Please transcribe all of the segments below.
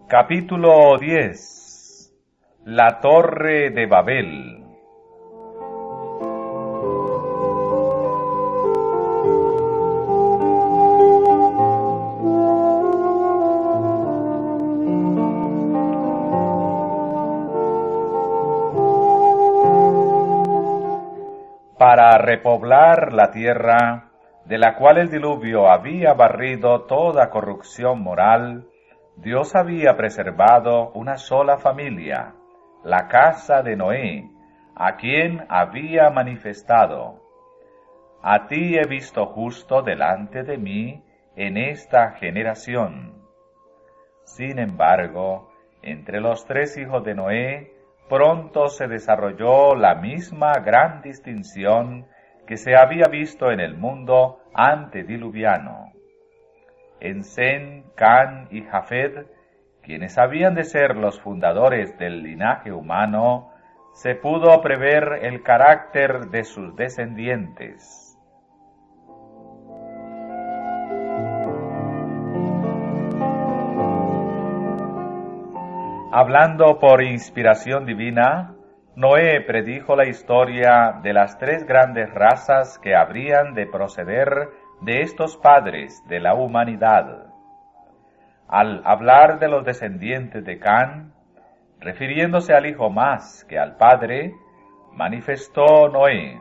Capítulo 10. La Torre de Babel. Para repoblar la tierra, de la cual el diluvio había barrido toda corrupción moral, Dios había preservado una sola familia, la casa de Noé, a quien había manifestado: a ti he visto justo delante de mí en esta generación. Sin embargo, entre los tres hijos de Noé, pronto se desarrolló la misma gran distinción que se había visto en el mundo antediluviano. En Sem, Can y Jafet, quienes habían de ser los fundadores del linaje humano, se pudo prever el carácter de sus descendientes. Hablando por inspiración divina, Noé predijo la historia de las tres grandes razas que habrían de proceder de estos padres de la humanidad. Al hablar de los descendientes de Can, refiriéndose al hijo más que al padre, manifestó Noé: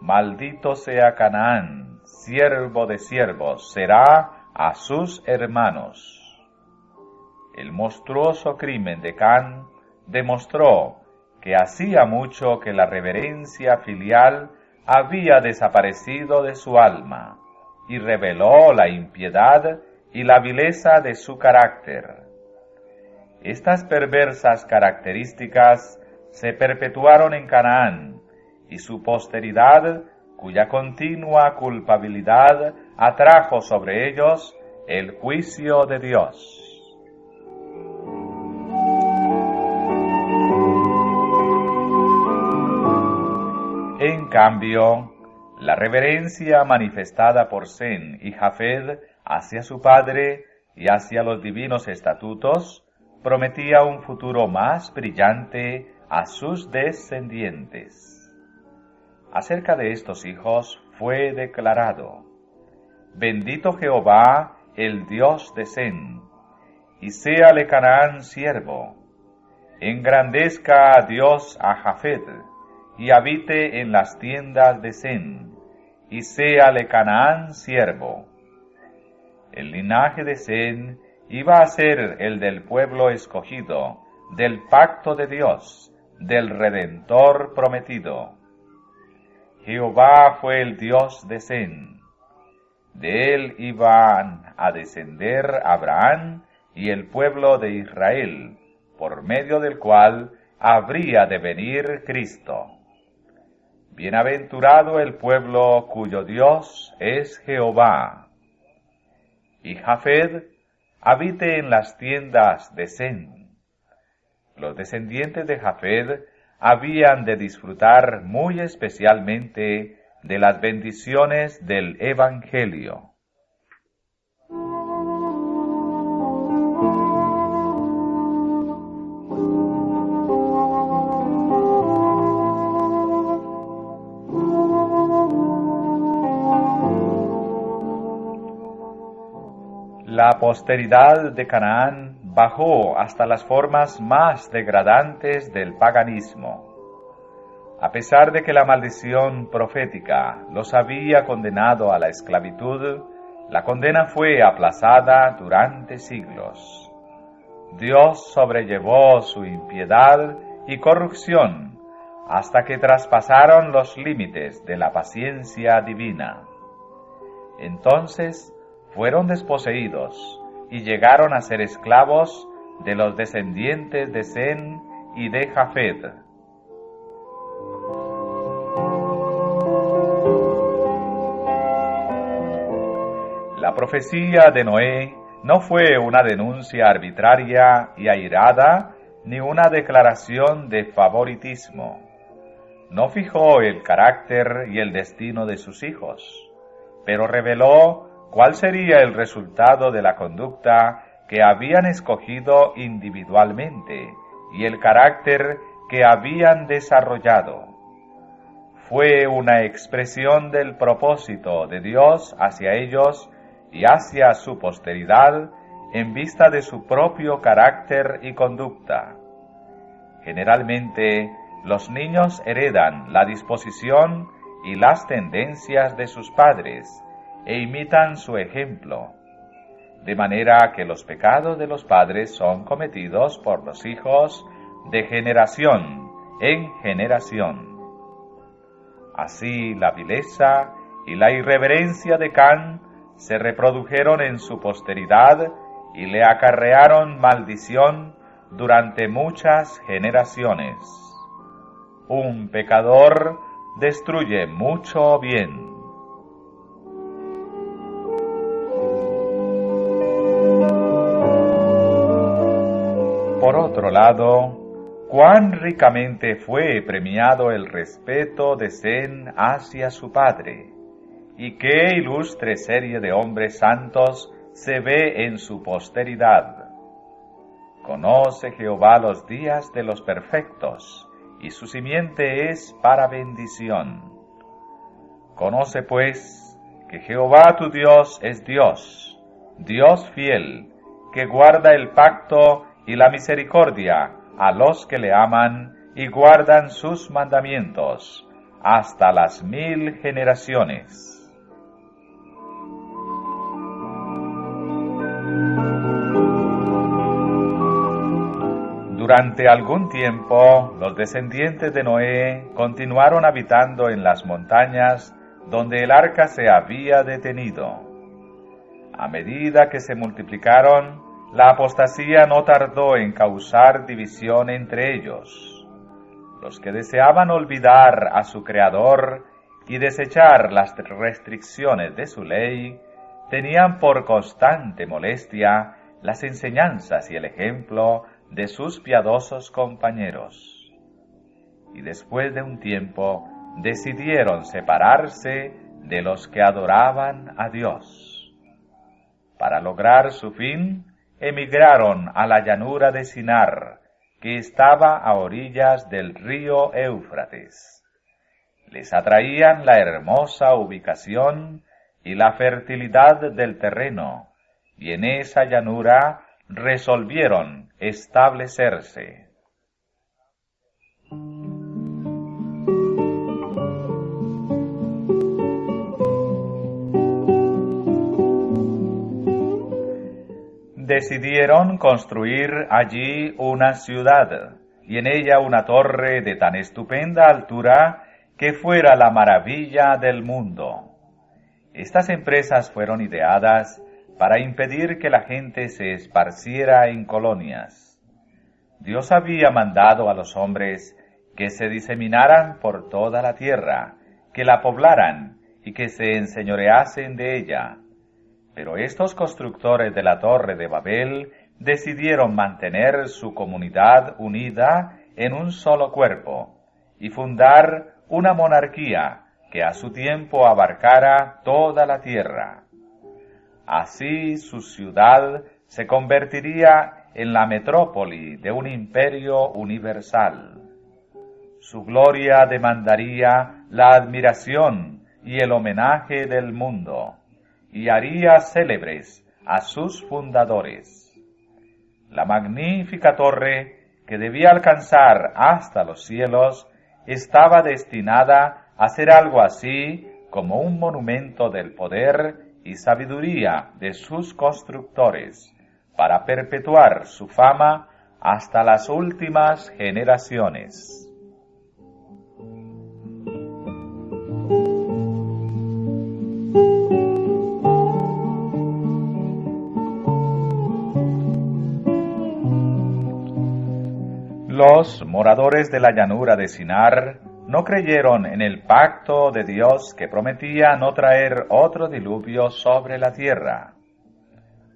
maldito sea Canaán, siervo de siervos, será a sus hermanos. El monstruoso crimen de Can demostró que hacía mucho que la reverencia filial había desaparecido de su alma, y reveló la impiedad y la vileza de su carácter. Estas perversas características se perpetuaron en Canaán, y su posteridad, cuya continua culpabilidad atrajo sobre ellos el juicio de Dios. En cambio, la reverencia manifestada por Sem y Jafet hacia su padre y hacia los divinos estatutos prometía un futuro más brillante a sus descendientes. Acerca de estos hijos fue declarado: bendito Jehová, el Dios de Sem, y séale Canaán siervo. Engrandezca a Dios a Jafet, y habite en las tiendas de Sem, y séale Canaán siervo. El linaje de Sem iba a ser el del pueblo escogido, del pacto de Dios, del Redentor prometido. Jehová fue el Dios de Sem. De él iban a descender Abraham y el pueblo de Israel, por medio del cual habría de venir Cristo. Bienaventurado el pueblo cuyo Dios es Jehová. Y Jafet habite en las tiendas de Sem. Los descendientes de Jafet habían de disfrutar muy especialmente de las bendiciones del Evangelio. La posteridad de Canaán bajó hasta las formas más degradantes del paganismo. A pesar de que la maldición profética los había condenado a la esclavitud, la condena fue aplazada durante siglos. Dios sobrellevó su impiedad y corrupción hasta que traspasaron los límites de la paciencia divina. Entonces fueron desposeídos y llegaron a ser esclavos de los descendientes de Sem y de Jafet. La profecía de Noé no fue una denuncia arbitraria y airada, ni una declaración de favoritismo. No fijó el carácter y el destino de sus hijos, pero reveló cuál sería el resultado de la conducta que habían escogido individualmente y el carácter que habían desarrollado. Fue una expresión del propósito de Dios hacia ellos y hacia su posteridad en vista de su propio carácter y conducta. Generalmente, los niños heredan la disposición y las tendencias de sus padres e imitan su ejemplo, de manera que los pecados de los padres son cometidos por los hijos de generación en generación. Así la vileza y la irreverencia de Can se reprodujeron en su posteridad y le acarrearon maldición durante muchas generaciones. Un pecador destruye mucho bien. Por otro lado, cuán ricamente fue premiado el respeto de Sem hacia su padre, y qué ilustre serie de hombres santos se ve en su posteridad. Conoce Jehová los días de los perfectos, y su simiente es para bendición. Conoce pues que Jehová tu Dios es Dios, Dios fiel, que guarda el pacto y la misericordia a los que le aman y guardan sus mandamientos hasta las 1000 generaciones. Durante algún tiempo, los descendientes de Noé continuaron habitando en las montañas donde el arca se había detenido. A medida que se multiplicaron, la apostasía no tardó en causar división entre ellos. Los que deseaban olvidar a su Creador y desechar las restricciones de su ley, tenían por constante molestia las enseñanzas y el ejemplo de sus piadosos compañeros. Y después de un tiempo, decidieron separarse de los que adoraban a Dios. Para lograr su fin, emigraron a la llanura de Sinar, que estaba a orillas del río Éufrates. Les atraían la hermosa ubicación y la fertilidad del terreno, y en esa llanura resolvieron establecerse. Decidieron construir allí una ciudad, y en ella una torre de tan estupenda altura que fuera la maravilla del mundo. Estas empresas fueron ideadas para impedir que la gente se esparciera en colonias. Dios había mandado a los hombres que se diseminaran por toda la tierra, que la poblaran y que se enseñoreasen de ella. Pero estos constructores de la Torre de Babel decidieron mantener su comunidad unida en un solo cuerpo y fundar una monarquía que a su tiempo abarcara toda la tierra. Así su ciudad se convertiría en la metrópoli de un imperio universal. Su gloria demandaría la admiración y el homenaje del mundo, y haría célebres a sus fundadores. La magnífica torre, que debía alcanzar hasta los cielos, estaba destinada a ser algo así como un monumento del poder y sabiduría de sus constructores, para perpetuar su fama hasta las últimas generaciones. Los moradores de la llanura de Sinar no creyeron en el pacto de Dios que prometía no traer otro diluvio sobre la tierra.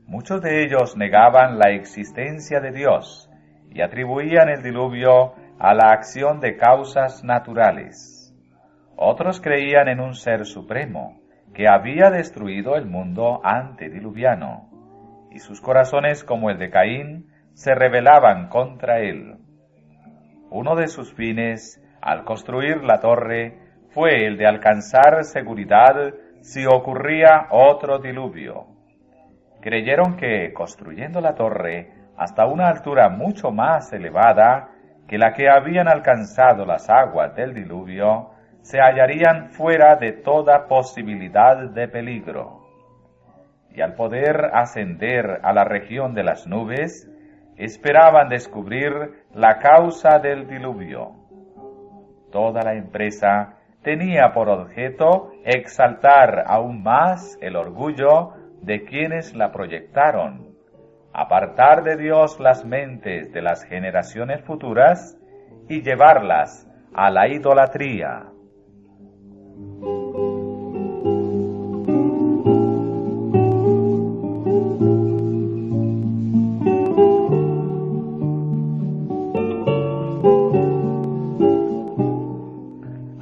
Muchos de ellos negaban la existencia de Dios y atribuían el diluvio a la acción de causas naturales. Otros creían en un ser supremo que había destruido el mundo antediluviano, y sus corazones, como el de Caín, se rebelaban contra él. Uno de sus fines, al construir la torre, fue el de alcanzar seguridad si ocurría otro diluvio. Creyeron que, construyendo la torre hasta una altura mucho más elevada que la que habían alcanzado las aguas del diluvio, se hallarían fuera de toda posibilidad de peligro. Y al poder ascender a la región de las nubes, esperaban descubrir la causa del diluvio. Toda la empresa tenía por objeto exaltar aún más el orgullo de quienes la proyectaron, apartar de Dios las mentes de las generaciones futuras y llevarlas a la idolatría.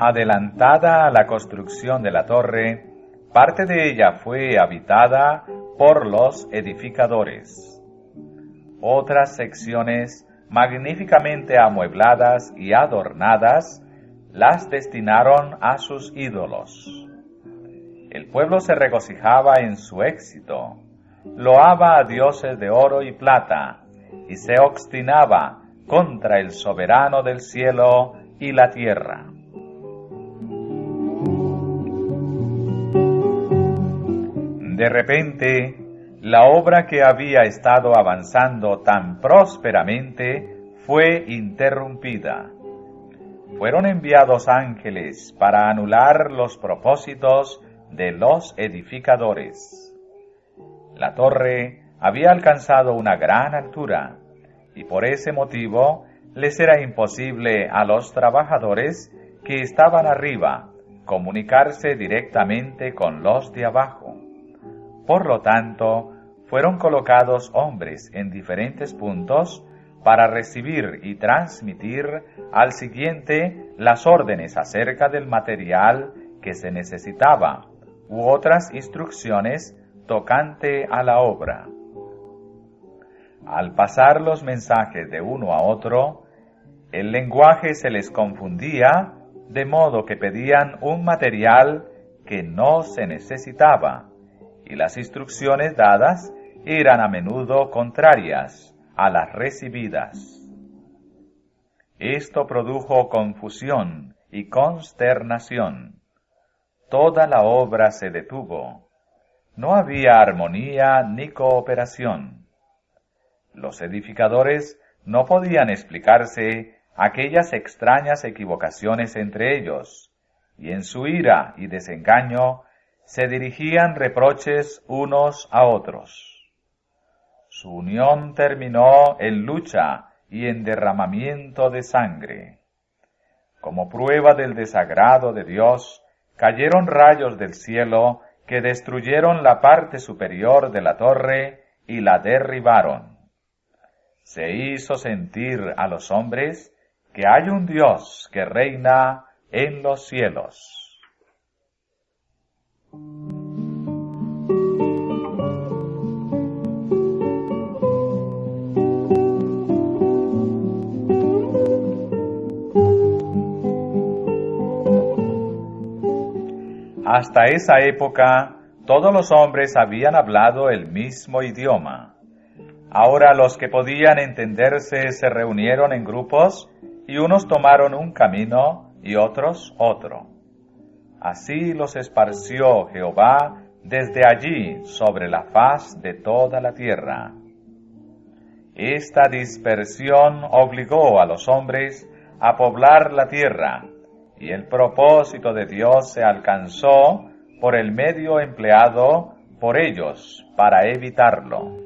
Adelantada a la construcción de la torre, parte de ella fue habitada por los edificadores. Otras secciones, magníficamente amuebladas y adornadas, las destinaron a sus ídolos. El pueblo se regocijaba en su éxito, loaba a dioses de oro y plata, y se obstinaba contra el soberano del cielo y la tierra. De repente, la obra que había estado avanzando tan prósperamente fue interrumpida. Fueron enviados ángeles para anular los propósitos de los edificadores. La torre había alcanzado una gran altura, y por ese motivo les era imposible a los trabajadores que estaban arriba comunicarse directamente con los de abajo. Por lo tanto, fueron colocados hombres en diferentes puntos para recibir y transmitir al siguiente las órdenes acerca del material que se necesitaba u otras instrucciones tocante a la obra. Al pasar los mensajes de uno a otro, el lenguaje se les confundía, de modo que pedían un material que no se necesitaba, y las instrucciones dadas eran a menudo contrarias a las recibidas. Esto produjo confusión y consternación. Toda la obra se detuvo. No había armonía ni cooperación. Los edificadores no podían explicarse aquellas extrañas equivocaciones entre ellos, y en su ira y desengaño se dirigían reproches unos a otros. Su unión terminó en lucha y en derramamiento de sangre. Como prueba del desagrado de Dios, cayeron rayos del cielo que destruyeron la parte superior de la torre y la derribaron. Se hizo sentir a los hombres que hay un Dios que reina en los cielos. Hasta esa época, todos los hombres habían hablado el mismo idioma. Ahora los que podían entenderse se reunieron en grupos, y unos tomaron un camino y otros otro. Así los esparció Jehová desde allí sobre la faz de toda la tierra. Esta dispersión obligó a los hombres a poblar la tierra, y el propósito de Dios se alcanzó por el medio empleado por ellos para evitarlo.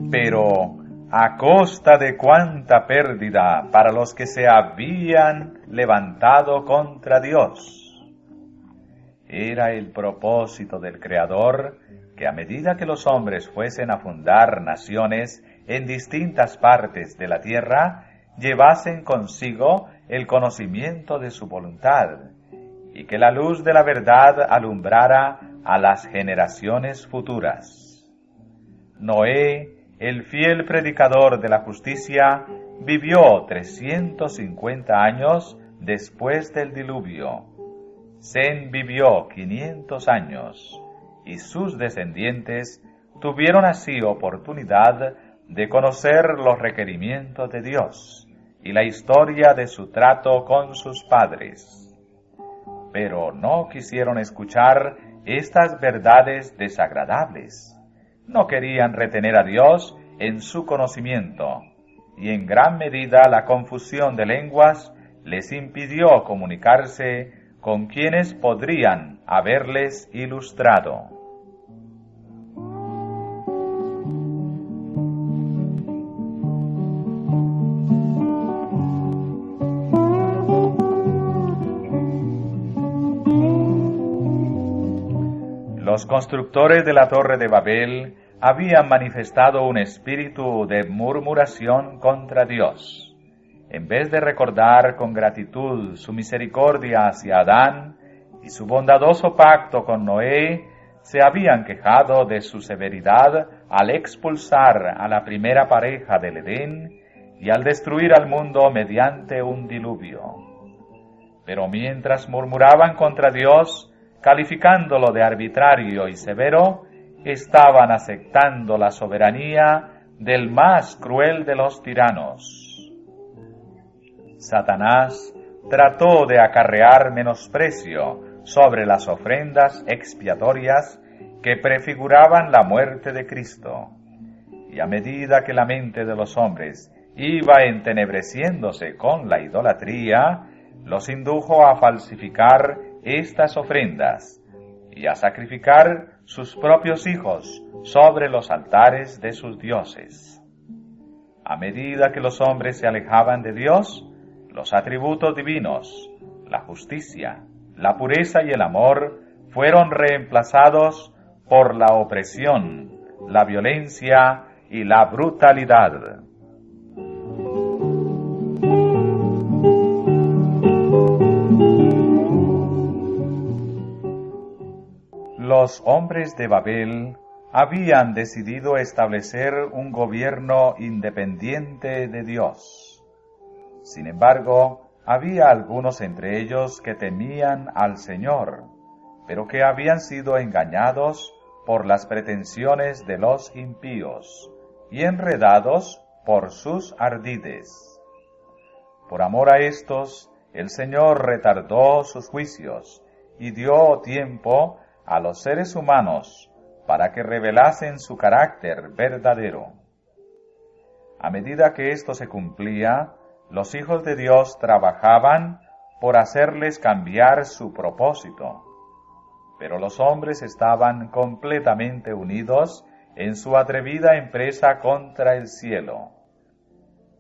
Pero ¿a costa de cuánta pérdida para los que se habían levantado contra Dios? Era el propósito del Creador que a medida que los hombres fuesen a fundar naciones en distintas partes de la tierra, llevasen consigo el conocimiento de su voluntad, y que la luz de la verdad alumbrara a las generaciones futuras. Noé, el fiel predicador de la justicia, vivió 350 años después del diluvio. Sem vivió 500 años, y sus descendientes tuvieron así oportunidad de conocer los requerimientos de Dios y la historia de su trato con sus padres. Pero no quisieron escuchar estas verdades desagradables. No querían retener a Dios en su conocimiento, y en gran medida la confusión de lenguas les impidió comunicarse con quienes podrían haberles ilustrado. Los constructores de la Torre de Babel habían manifestado un espíritu de murmuración contra Dios. En vez de recordar con gratitud su misericordia hacia Adán y su bondadoso pacto con Noé, se habían quejado de su severidad al expulsar a la primera pareja del Edén y al destruir al mundo mediante un diluvio. Pero mientras murmuraban contra Dios, calificándolo de arbitrario y severo, estaban aceptando la soberanía del más cruel de los tiranos. Satanás trató de acarrear menosprecio sobre las ofrendas expiatorias que prefiguraban la muerte de Cristo, y a medida que la mente de los hombres iba entenebreciéndose con la idolatría, los indujo a falsificar estas ofrendas y a sacrificar sus propios hijos sobre los altares de sus dioses. A medida que los hombres se alejaban de Dios, los atributos divinos, la justicia, la pureza y el amor fueron reemplazados por la opresión, la violencia y la brutalidad. Los hombres de Babel habían decidido establecer un gobierno independiente de Dios. Sin embargo, había algunos entre ellos que temían al Señor, pero que habían sido engañados por las pretensiones de los impíos y enredados por sus ardides. Por amor a estos, el Señor retardó sus juicios y dio tiempo a los seres humanos para que revelasen su carácter verdadero. A medida que esto se cumplía, los hijos de Dios trabajaban por hacerles cambiar su propósito, pero los hombres estaban completamente unidos en su atrevida empresa contra el cielo.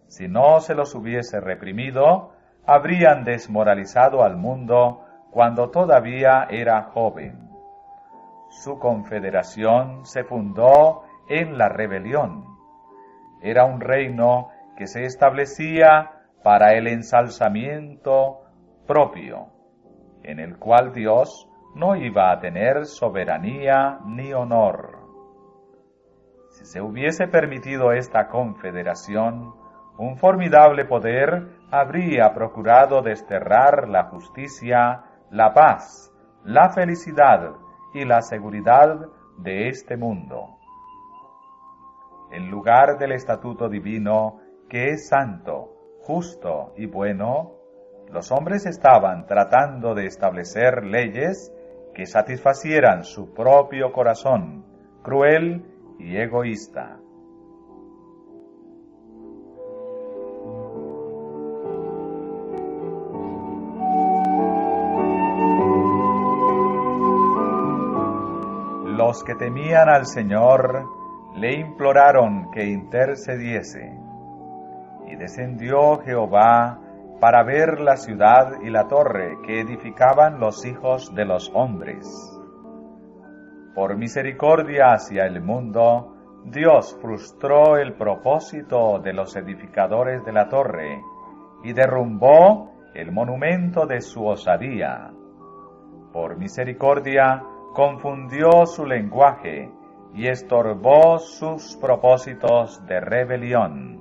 Si no se los hubiese reprimido, habrían desmoralizado al mundo cuando todavía era joven. Su confederación se fundó en la rebelión. Era un reino que se establecía para el ensalzamiento propio, en el cual Dios no iba a tener soberanía ni honor. Si se hubiese permitido esta confederación, un formidable poder habría procurado desterrar la justicia, la paz, la felicidad y la seguridad de este mundo. En lugar del estatuto divino, que es santo, justo y bueno, los hombres estaban tratando de establecer leyes que satisfacieran su propio corazón, cruel y egoísta. Los que temían al Señor le imploraron que intercediese, y descendió Jehová para ver la ciudad y la torre que edificaban los hijos de los hombres. Por misericordia hacia el mundo, Dios frustró el propósito de los edificadores de la torre y derrumbó el monumento de su osadía. por misericordia, confundió su lenguaje y estorbó sus propósitos de rebelión.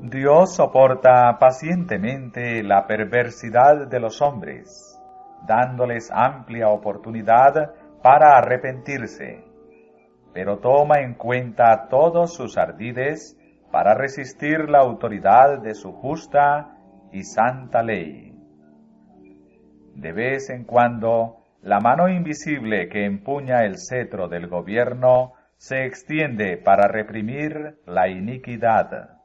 Dios soporta pacientemente la perversidad de los hombres, dándoles amplia oportunidad para arrepentirse, pero toma en cuenta todos sus ardides para resistir la autoridad de su justa y santa ley. De vez en cuando, la mano invisible que empuña el cetro del gobierno se extiende para reprimir la iniquidad.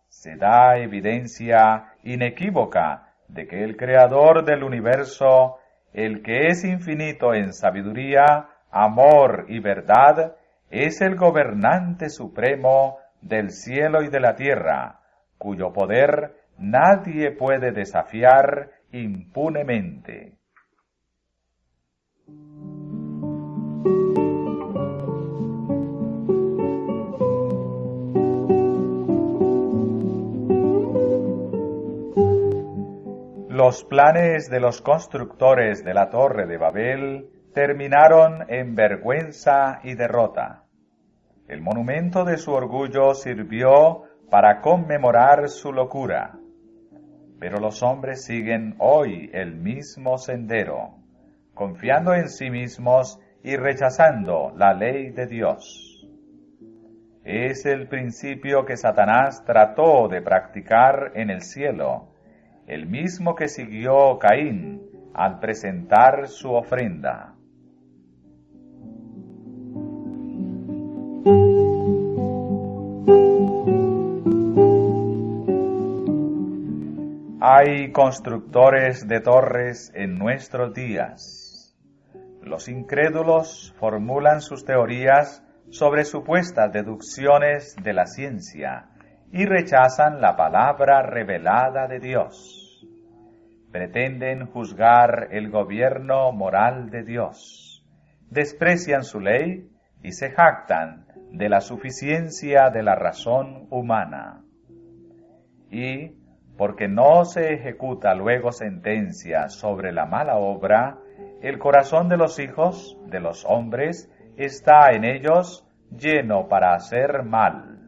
Se da evidencia inequívoca de que el Creador del universo, el que es infinito en sabiduría, amor y verdad, es el gobernante supremo del cielo y de la tierra, cuyo poder nadie puede desafiar impunemente. Los planes de los constructores de la Torre de Babel terminaron en vergüenza y derrota. El monumento de su orgullo sirvió para conmemorar su locura. Pero los hombres siguen hoy el mismo sendero, confiando en sí mismos y rechazando la ley de Dios. Es el principio que Satanás trató de practicar en el cielo, el mismo que siguió Caín al presentar su ofrenda. Hay constructores de torres en nuestros días. Los incrédulos formulan sus teorías sobre supuestas deducciones de la ciencia y rechazan la palabra revelada de Dios. Pretenden juzgar el gobierno moral de Dios, desprecian su ley y se jactan de la suficiencia de la razón humana. Y, porque no se ejecuta luego sentencia sobre la mala obra, el corazón de los hijos de los hombres está en ellos lleno para hacer mal.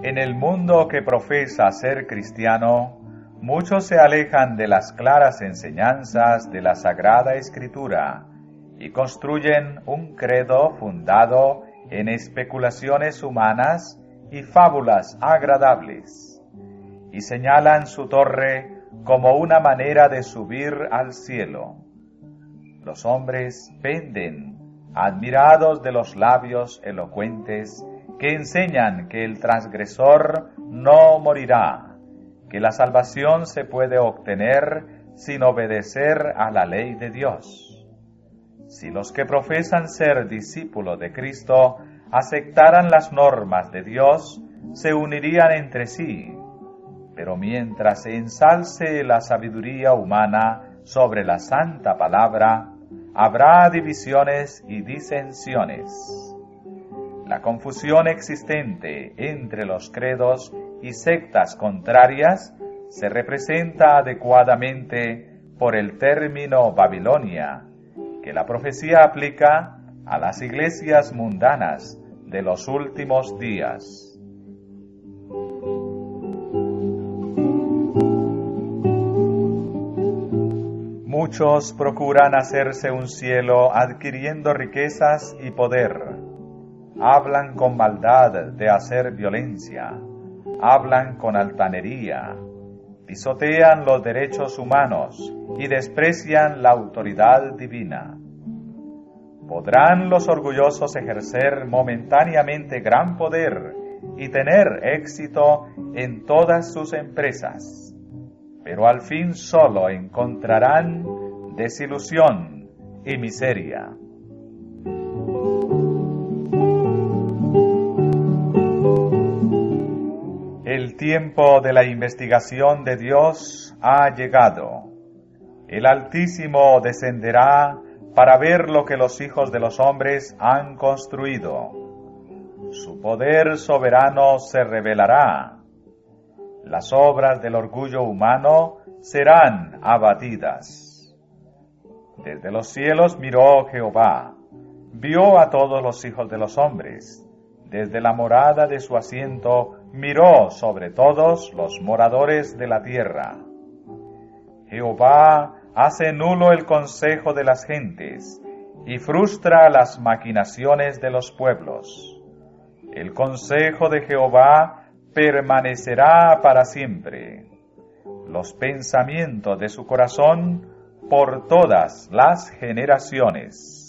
En el mundo que profesa ser cristiano, muchos se alejan de las claras enseñanzas de la Sagrada Escritura y construyen un credo fundado en especulaciones humanas y fábulas agradables, y señalan su torre como una manera de subir al cielo. Los hombres penden, admirados de los labios elocuentes que enseñan que el transgresor no morirá, que la salvación se puede obtener sin obedecer a la ley de Dios. Si los que profesan ser discípulos de Cristo aceptaran las normas de Dios, se unirían entre sí, pero mientras se ensalce la sabiduría humana sobre la santa palabra, habrá divisiones y disensiones. La confusión existente entre los credos y sectas contrarias se representa adecuadamente por el término Babilonia, que la profecía aplica a las iglesias mundanas de los últimos días. Muchos procuran hacerse un cielo adquiriendo riquezas y poder. Hablan con maldad de hacer violencia, hablan con altanería, pisotean los derechos humanos y desprecian la autoridad divina. ¿Podrán los orgullosos ejercer momentáneamente gran poder y tener éxito en todas sus empresas? Pero al fin solo encontrarán desilusión y miseria. tiempo de la investigación de Dios ha llegado. El Altísimo descenderá para ver lo que los hijos de los hombres han construido. Su poder soberano se revelará. Las obras del orgullo humano serán abatidas. Desde los cielos miró Jehová, vio a todos los hijos de los hombres. Desde la morada de su asiento miró sobre todos los moradores de la tierra. Jehová hace nulo el consejo de las gentes y frustra las maquinaciones de los pueblos. El consejo de Jehová permanecerá para siempre, los pensamientos de su corazón por todas las generaciones.